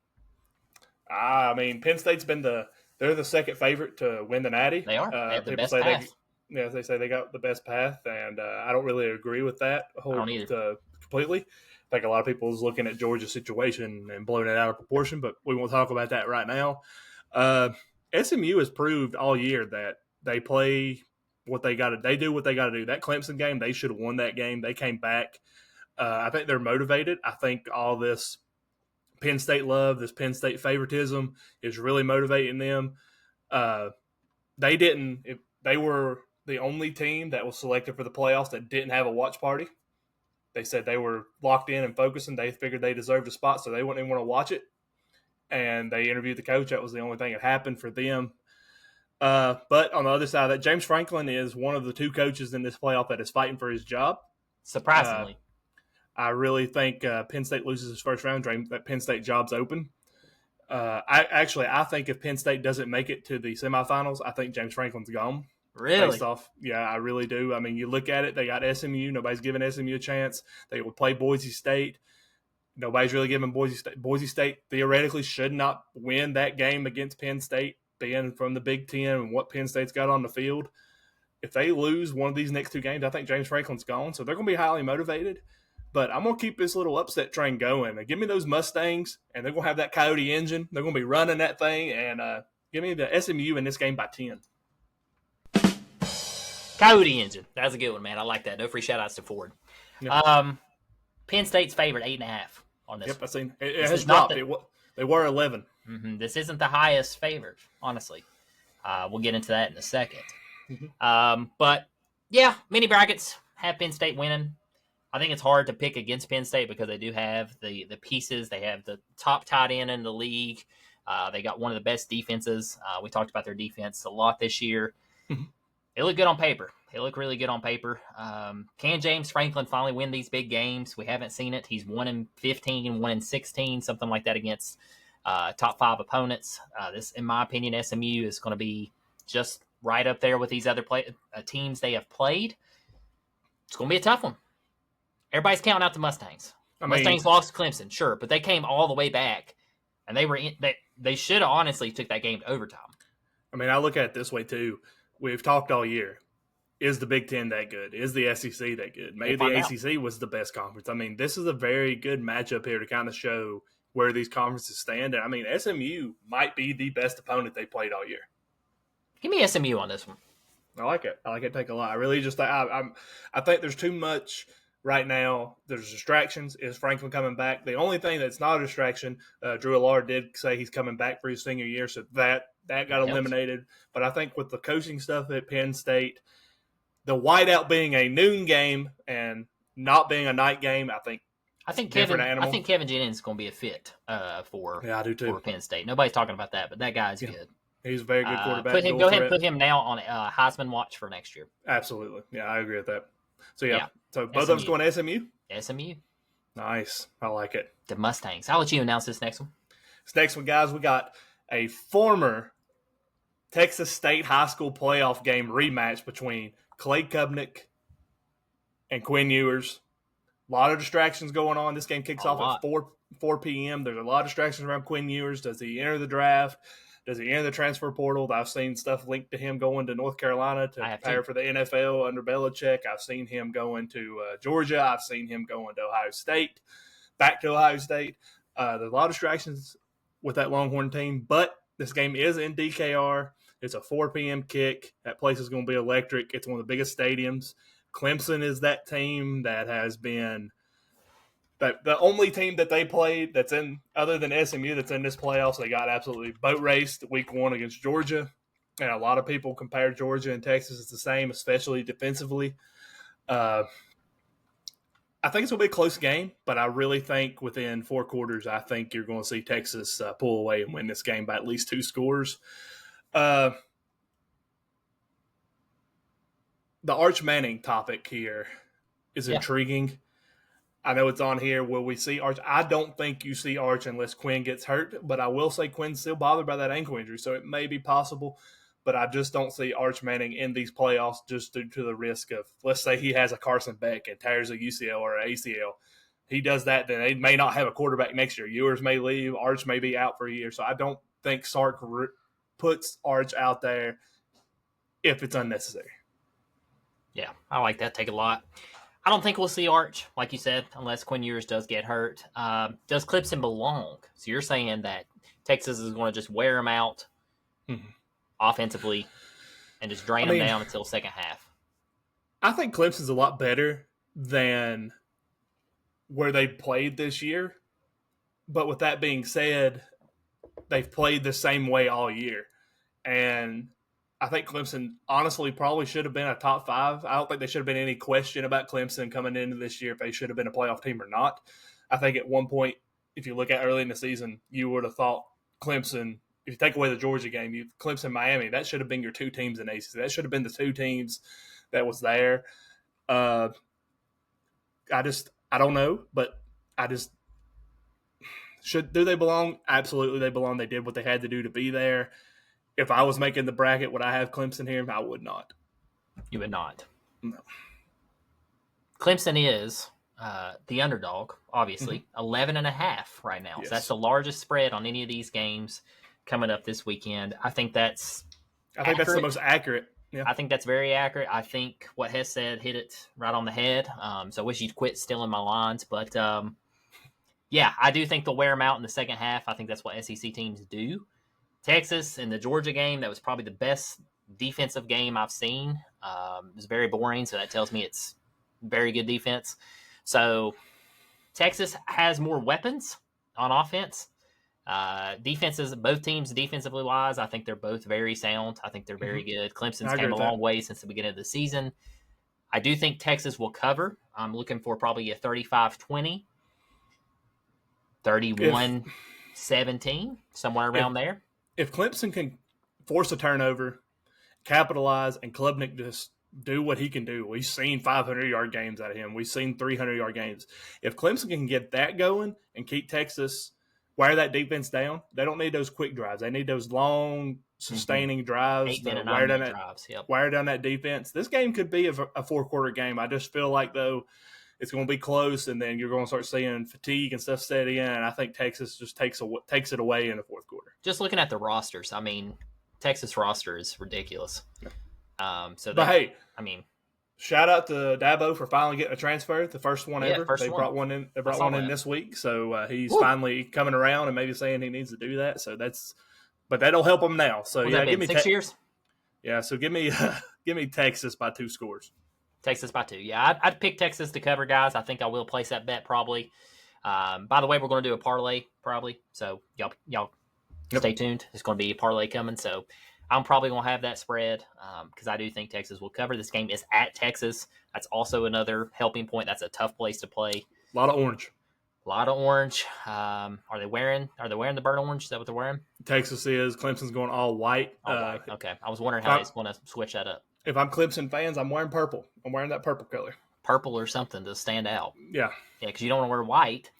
I mean, Penn State's they're the second favorite to win the Natty. They are. They have the best say path. they say they got the best path, and I don't really agree with that completely. I think a lot of people is looking at Georgia's situation and blowing it out of proportion, but we won't talk about that right now. SMU has proved all year that they play what they got to. They do what they got to do. That Clemson game, they should have won that game. They came back. I think they're motivated. I think all this Penn State love, this Penn State favoritism is really motivating them. They were the only team that was selected for the playoffs that didn't have a watch party. They said they were locked in and focusing. They figured they deserved a spot, so they wouldn't even want to watch it. And they interviewed the coach. That was the only thing that happened for them. But on the other side of that, James Franklin is one of the 2 coaches in this playoff that is fighting for his job. Surprisingly. I really think Penn State loses his first round, that Penn State job's open. I think if Penn State doesn't make it to the semifinals, I think James Franklin's gone. Really? Based off, yeah, I really do. I mean, you look at it, they got SMU. Nobody's giving SMU a chance. They will play Boise State. Nobody's really giving Boise State. Boise State theoretically should not win that game against Penn State, being from the Big Ten and what Penn State's got on the field. If they lose one of these next 2 games, I think James Franklin's gone. So they're going to be highly motivated. But I'm going to keep this little upset train going. Give me those Mustangs, and they're going to have that Coyote engine. They're going to be running that thing, and give me the SMU in this game by 10. Coyote engine. That's a good one, man. I like that. No free shout-outs to Ford. Yep. Penn State's favorite 8.5 on this. Yep, I've seen it. It has dropped. They were 11. Mm-hmm. This isn't the highest favorite, honestly. We'll get into that in a second. Mm-hmm. But, yeah, mini brackets have Penn State winning. I think it's hard to pick against Penn State because they do have the pieces. They have the top tight end in the league. They got one of the best defenses. We talked about their defense a lot this year. Mm-hmm. They look good on paper. They look really good on paper. Can James Franklin finally win these big games? We haven't seen it. He's 1-15, 1-16, something like that against top 5 opponents. This, in my opinion, SMU is going to be just right up there with these other teams they have played. It's going to be a tough one. Everybody's counting out the Mustangs. Mustangs lost to Clemson, sure, but they came all the way back, and they should have honestly took that game to overtime. I mean, I look at it this way too. We've talked all year. Is the Big Ten that good? Is the SEC that good? Maybe the ACC was the best conference. I mean, this is a very good matchup here to kind of show where these conferences stand. And I mean, SMU might be the best opponent they played all year. Give me SMU on this one. I like it. I like it. Take a lot. I really just I think there's too much right now. There's distractions. Is Franklin coming back? The only thing that's not a distraction, Drew Allard did say he's coming back for his senior year, so that got eliminated. But I think with the coaching stuff at Penn State, the whiteout being a noon game and not being a night game, I think Kevin Jennings is going to be a fit for I do too. For Penn State. Nobody's talking about that, but that guy's good. He's a very good quarterback. Go ahead and put him now on Heisman watch for next year. Absolutely. Yeah, I agree with that. So, so both of us going to SMU? SMU. Nice. I like it. The Mustangs. I'll let you announce this next one. This next one, guys, we got a former Texas State high school playoff game rematch between Clay Kubnick and Quinn Ewers. A lot of distractions going on. This game kicks off at 4 p.m. There's a lot of distractions around Quinn Ewers. Does he enter the draft? Does he enter the transfer portal? I've seen stuff linked to him going to North Carolina to prepare for the NFL under Belichick. I've seen him going to Georgia. I've seen him going to Ohio State, back to Ohio State. There's a lot of distractions with that Longhorn team, but this game is in DKR. It's a 4 p.m. kick. That place is going to be electric. It's one of the biggest stadiums. Clemson is that team that has been the only team that they played that's in, other than SMU, that's in this playoffs. They got absolutely boat raced week 1 against Georgia. And a lot of people compare Georgia and Texas. It's the same, especially defensively. I think it's going to be a close game, but I really think within 4 quarters, I think you're going to see Texas pull away and win this game by at least 2 scores. the Arch Manning topic here is intriguing. I know it's on here. Will we see Arch? I don't think you see Arch unless Quinn gets hurt, but I will say Quinn's still bothered by that ankle injury, so it may be possible. But I just don't see Arch Manning in these playoffs just due to the risk of, let's say he has a Carson Beck and tears a UCL or an ACL. He does that, then they may not have a quarterback next year. Ewers may leave. Arch may be out for a year. So I don't think Sark puts Arch out there if it's unnecessary. Yeah, I like that take a lot. I don't think we'll see Arch, like you said, unless Quinn Ewers does get hurt. Does Clemson belong? So you're saying that Texas is going to just wear him out offensively and just drain them down until second half? I think Clemson's a lot better than where they played this year. But with that being said, they've played the same way all year. And I think Clemson honestly probably should have been a top 5. I don't think there should have been any question about Clemson coming into this year if they should have been a playoff team or not. I think at one point, if you look at early in the season, you would have thought Clemson, if you take away the Georgia game, Clemson, Miami, that should have been your 2 teams in ACC. That should have been the 2 teams that was there. I don't know, but do they belong? Absolutely they belong. They did what they had to do to be there. If I was making the bracket, would I have Clemson here? I would not. You would not. No. Clemson is the underdog, obviously, 11.5 right now. Yes. So that's the largest spread on any of these games coming up this weekend. I think that's that's the most accurate. Yeah. I think that's very accurate. I think what Hess said hit it right on the head. So I wish he'd quit stealing my lines. But, yeah, I do think they'll wear them out in the second half. I think that's what SEC teams do. Texas in the Georgia game, that was probably the best defensive game I've seen. It was very boring, so that tells me it's very good defense. So Texas has more weapons on offense. Defenses, both teams defensively wise, I think they're both very sound. I think they're very good. Clemson's came a long way since the beginning of the season. I do think Texas will cover. I'm looking for probably a 35-20, 31-17, somewhere around there. If Clemson can force a turnover, capitalize, and Klubnik just do what he can do. We've seen 500-yard games out of him. We've seen 300-yard games. If Clemson can get that going and keep Texas – wear that defense down. They don't need those quick drives. They need those long, sustaining drives. 8-minute, 9-minute drives. Yep. Wire down that defense. This game could be a 4-quarter game. I just feel like, though, it's going to be close, and then you're going to start seeing fatigue and stuff set in. And I think Texas just takes it away in the fourth quarter. Just looking at the rosters, I mean, Texas roster is ridiculous. Yeah. Shout out to Dabo for finally getting a transfer, the first one ever. They brought one in this week, so he's finally coming around and maybe saying he needs to do that. So but that'll help him now. So give me 6 years. Yeah, so give me Texas by 2 scores. Texas by 2. Yeah, I'd pick Texas to cover, guys. I think I will place that bet probably. By the way, we're going to do a parlay probably, so y'all stay tuned. There's going to be a parlay coming, so. I'm probably going to have that spread because I do think Texas will cover. This game is at Texas. That's also another helping point. That's a tough place to play. A lot of orange. Are they wearing the burnt orange? Is that what they're wearing? Texas is. Clemson's going all white. Okay. I was wondering how it's going to switch that up. If I'm Clemson fans, I'm wearing purple. I'm wearing that purple color. Purple or something to stand out. Yeah. Yeah, because you don't want to wear white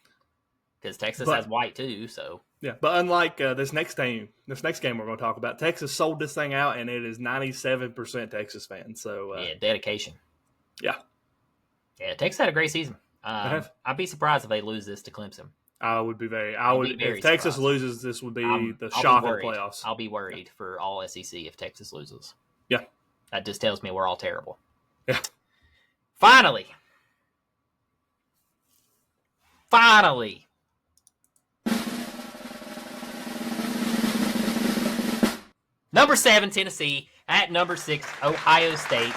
because Texas has white too, so. Yeah, but unlike this next game we're going to talk about, Texas sold this thing out, and it is 97% Texas fans. So dedication. Yeah, Texas had a great season. I'd be surprised if they lose this to Clemson. If Texas loses, this would be the shock of the playoffs. I'll be worried for all SEC if Texas loses. Yeah, that just tells me we're all terrible. Yeah. Finally. Number 7, Tennessee, at number 6, Ohio State.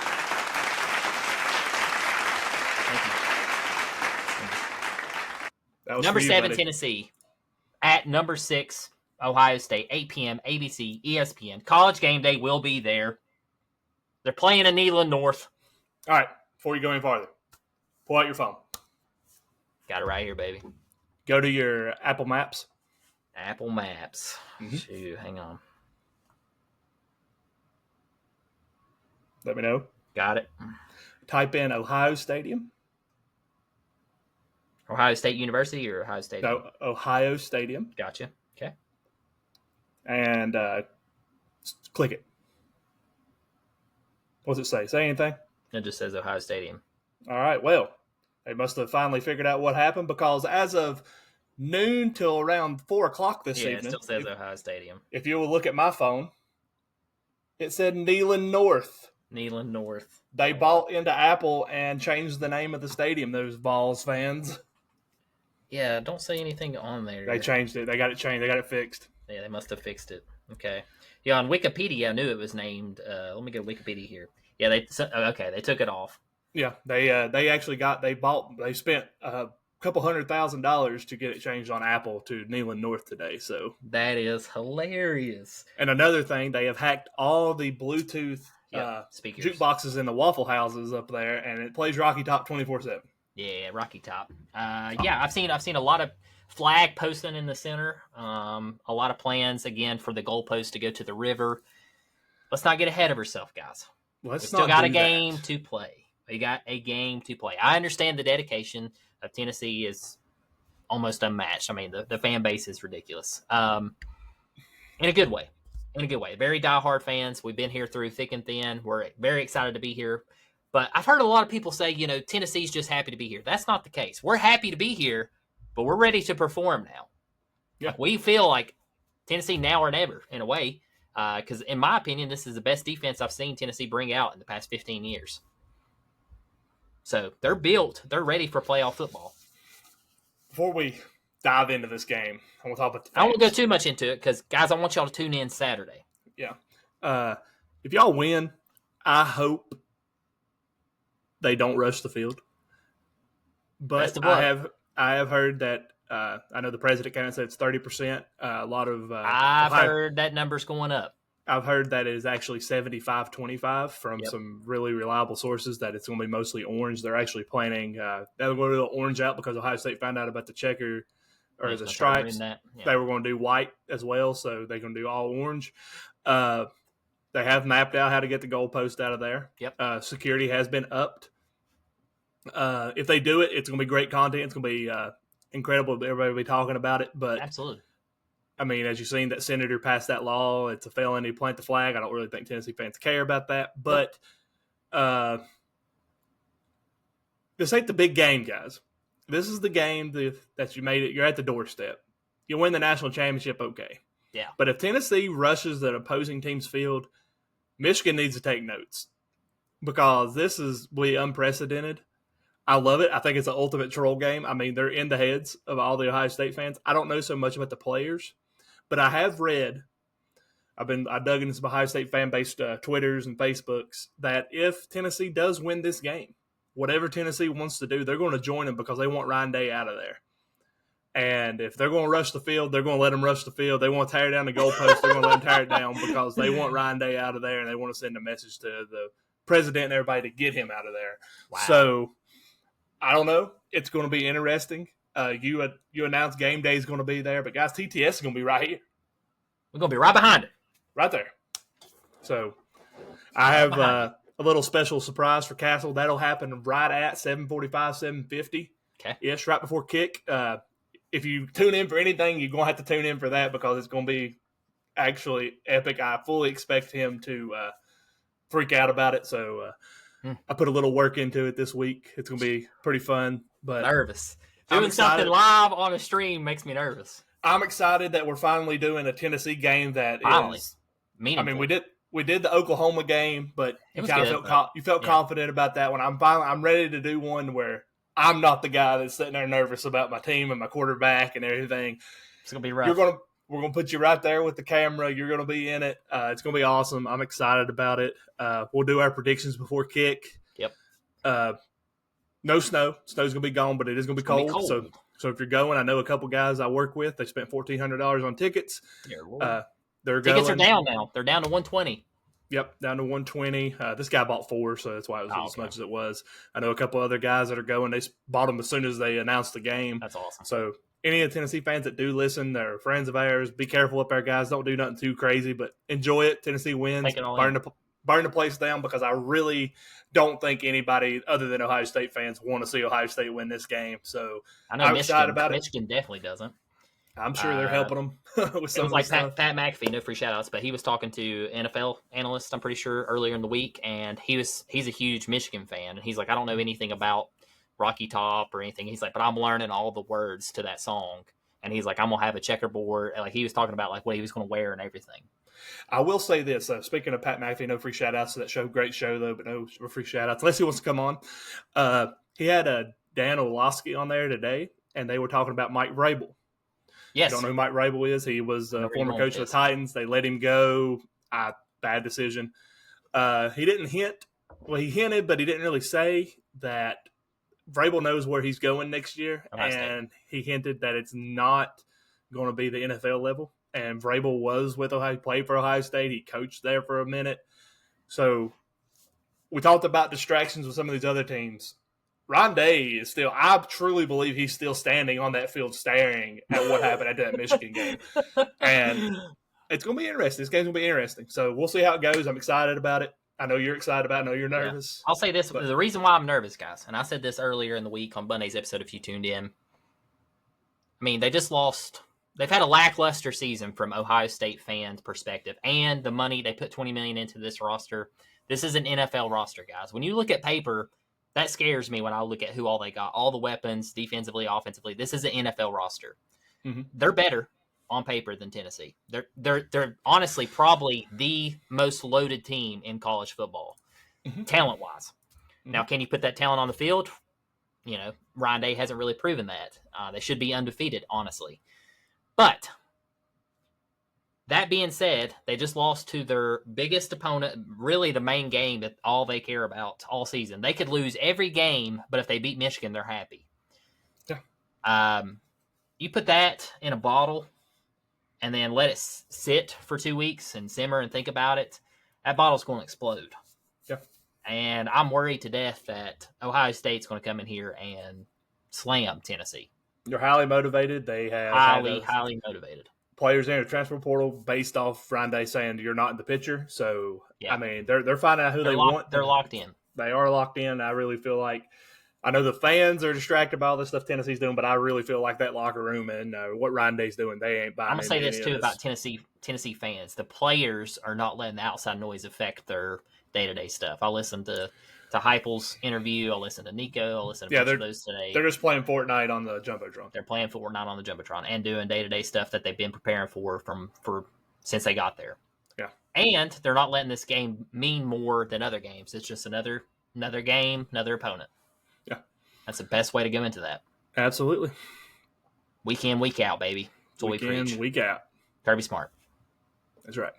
Number 7, Tennessee, at number 6, Ohio State, 8 p.m., ABC, ESPN. College Game Day will be there. They're playing in Neyland North. All right, before you go any farther, pull out your phone. Got it right here, baby. Go to your Apple Maps. Mm-hmm. Shoot, hang on. Let me know. Got it. Type in Ohio Stadium. Ohio State University or Ohio State? No, Ohio Stadium. Gotcha. Okay. And click it. What's it say? Say anything? It just says Ohio Stadium. All right. Well, they must have finally figured out what happened because as of noon till around 4 o'clock this Yeah, evening, it still says Ohio Stadium. if you will look at my phone, it said Neyland North. Neyland North. They bought into Apple and changed the name of the stadium, those Vols fans. Yeah, don't say anything on there. They changed it. They got it changed. They got it fixed. Yeah, they must have fixed it. Okay. Yeah, on Wikipedia, I knew it was named. Let me go to Wikipedia here. Yeah, they took it off. Yeah, they actually they spent a couple $100,000 to get it changed on Apple to Neyland North today. So that is hilarious. And another thing, they have hacked all the Bluetooth speakers, jukeboxes in the Waffle Houses up there, and it plays Rocky Top 24/7. Yeah, Rocky Top. Yeah, I've seen a lot of flag posting in the center. A lot of plans again for the goalpost to go to the river. Let's not get ahead of ourselves, guys. We still got a game to play. We got a game to play. I understand the dedication of Tennessee is almost unmatched. I mean, the fan base is ridiculous. In a good way. In a good way. Very diehard fans. We've been here through thick and thin. We're very excited to be here. But I've heard a lot of people say, Tennessee's just happy to be here. That's not the case. We're happy to be here, but we're ready to perform now. Yeah. Like, we feel like Tennessee now or never, in a way. Because in my opinion, this is the best defense I've seen Tennessee bring out in the past 15 years. So they're built. They're ready for playoff football. Before we dive into this game, I want to talk about the fans. I won't go too much into it because, guys, I want y'all to tune in Saturday. Yeah. If y'all win, I hope they don't rush the field. But I have heard that I know the president kind of said it's 30%. A lot of I've heard that number's going up. I've heard that it is actually 75-25 from some really reliable sources that it's going to be mostly orange. They're actually planning they're going to do orange out because Ohio State found out about the checker or the stripes. They were going to do white as well, so they're going to do all orange. They have mapped out how to get the goalpost out of there. Yep. Security has been upped. If they do it, it's going to be great content. It's going to be incredible. Everybody will be talking about it. But absolutely. I mean, as you've seen, that senator passed that law. It's a felony to plant the flag. I don't really think Tennessee fans care about that. But this ain't the big game, guys. This is the game that you made it. You're at the doorstep. You win the national championship, okay. Yeah. But if Tennessee rushes an opposing team's field, Michigan needs to take notes because this is really unprecedented. I love it. I think it's an ultimate troll game. I mean, they're in the heads of all the Ohio State fans. I don't know so much about the players, but I have read. I dug into some Ohio State fan-based Twitters and Facebooks that if Tennessee does win this game, whatever Tennessee wants to do, they're going to join them because they want Ryan Day out of there. And if they're going to rush the field, they're going to let them rush the field. They want to tear down the goalpost, they're going to let them tear it down because they want Ryan Day out of there and they want to send a message to the president and everybody to get him out of there. Wow. So I don't know. It's going to be interesting. You announced game day is going to be there, but guys, TTS is going to be right here. We're going to be right behind it. Right there. So I have a little special surprise for Castle. That'll happen right at 7:45, 7:50. Okay. Yes, right before kick. If you tune in for anything, you're going to have to tune in for that because it's going to be actually epic. I fully expect him to freak out about it. So I put a little work into it this week. It's going to be pretty fun. But nervous. Doing something live on a stream makes me nervous. I'm excited that we're finally doing a Tennessee game that is meaningful. I mean, we did the Oklahoma game, but you kind of felt confident about that one. I'm ready to do one where I'm not the guy that's sitting there nervous about my team and my quarterback and everything. It's gonna be rough. We're gonna put you right there with the camera. You're gonna be in it. It's gonna be awesome. I'm excited about it. We'll do our predictions before kick. Yep. No snow. Snow's gonna be gone, but it is gonna be cold. So if you're going, I know a couple guys I work with. They spent $1,400 on tickets. Tickets are down now. They're down to $120. Yep, down to $120. This guy bought 4, so that's why it was as much as it was. I know a couple other guys that are going. They bought them as soon as they announced the game. That's awesome. So any of the Tennessee fans that do listen, they're friends of ours. Be careful up there, guys. Don't do nothing too crazy, but enjoy it. Tennessee wins. burn the place down because I really don't think anybody other than Ohio State fans want to see Ohio State win this game. So I know I'm excited Michigan. about it. Michigan definitely doesn't. I'm sure they're helping them with It some was of like the stuff. Pat McAfee, no free shout outs, but he was talking to NFL analysts, I'm pretty sure, earlier in the week, and he's a huge Michigan fan, and he's like, I don't know anything about Rocky Top or anything. He's like, but I'm learning all the words to that song. And he's like, I'm gonna have a checkerboard. Like he was talking about like what he was gonna wear and everything. I will say this. Speaking of Pat McAfee, no free shout outs to that show. Great show, though, but no free shout outs unless he wants to come on. He had Dan Orlovsky on there today, and they were talking about Mike Vrabel. Yes. I don't know who Mike Vrabel is. He was a former coach of the Titans. They let him go. Bad decision. He didn't hint. Well, he hinted, but he didn't really say that Vrabel knows where he's going next year, and he hinted that it's not going to be the NFL level. And Vrabel was with Ohio, played for Ohio State. He coached there for a minute. So we talked about distractions with some of these other teams. Ryan Day is still, I truly believe he's still standing on that field staring at what happened at that Michigan game. And it's going to be interesting. This game's going to be interesting. So we'll see how it goes. I'm excited about it. I know you're excited about it. I know you're nervous. Yeah. I'll say this. The reason why I'm nervous, guys, and I said this earlier in the week on Monday's episode if you tuned in. I mean, they just lost. They've had a lackluster season from Ohio State fans' perspective. And the money, they put $20 million into this roster. This is an NFL roster, guys. When you look at paper, that scares me when I look at who all they got. All the weapons, defensively, offensively. This is an NFL roster. Mm-hmm. They're better on paper than Tennessee. They're honestly probably the most loaded team in college football, talent-wise. Mm-hmm. Now, can you put that talent on the field? You know, Ryan Day hasn't really proven that. They should be undefeated, honestly. But that being said, they just lost to their biggest opponent, really the main game that all they care about all season. They could lose every game, but if they beat Michigan, they're happy. Yeah. You put that in a bottle and then let it sit for 2 weeks and simmer and think about it, that bottle's going to explode. Yeah. And I'm worried to death that Ohio State's going to come in here and slam Tennessee. They're highly motivated. They have highly motivated players in the transfer portal based off Ryan Day saying you're not in the picture. So, yeah. I mean, they're finding out who they want. They're locked in. They are locked in. I really feel like – I know the fans are distracted by all this stuff Tennessee's doing, but I really feel like that locker room and what Ryan Day's doing, they ain't buying. I'm going to say this, too, about Tennessee fans. The players are not letting the outside noise affect their day-to-day stuff. I listened to Heupel's interview. I'll listen to Nico. I'll listen to both of those today. They're just playing Fortnite on the Jumbotron. They're playing Fortnite on the Jumbotron and doing day-to-day stuff that they've been preparing for since they got there. Yeah. And they're not letting this game mean more than other games. It's just another game, another opponent. Yeah. That's the best way to go into that. Absolutely. Week in, week out, baby. That's what we preach. Week in, week out. Kirby Smart. That's right.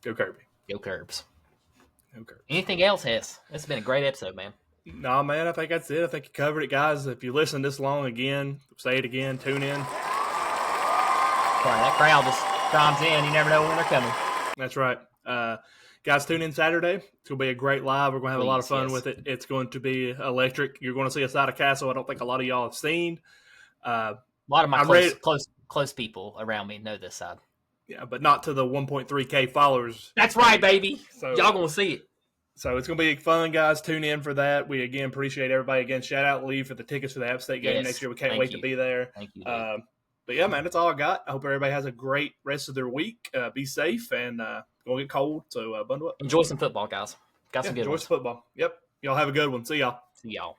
Go Kirby. Go Curbs. Okay. Anything else, Hess? It's been a great episode, man. No, man, I think that's it. I think you covered it, guys. If you listen this long again, say it again, tune in. Sorry, that crowd just chimes in. You never know when they're coming. That's right. Guys, tune in Saturday. It's going to be a great live. We're going to have a lot of fun with it. It's going to be electric. You're going to see a side of Castle I don't think a lot of y'all have seen. A lot of my close people around me know this side. Yeah, but not to the 1.3K followers. That's right, baby. So, y'all going to see it. So it's going to be fun, guys. Tune in for that. We, again, appreciate everybody. Again, shout out Lee for the tickets for the App State game next year. We can't wait to be there. Thank you. But, yeah, man, that's all I got. I hope everybody has a great rest of their week. Be safe and going to get cold, so bundle up. Enjoy some football, guys. Got some good ones. Enjoy some football. Yep. Y'all have a good one. See y'all. See y'all.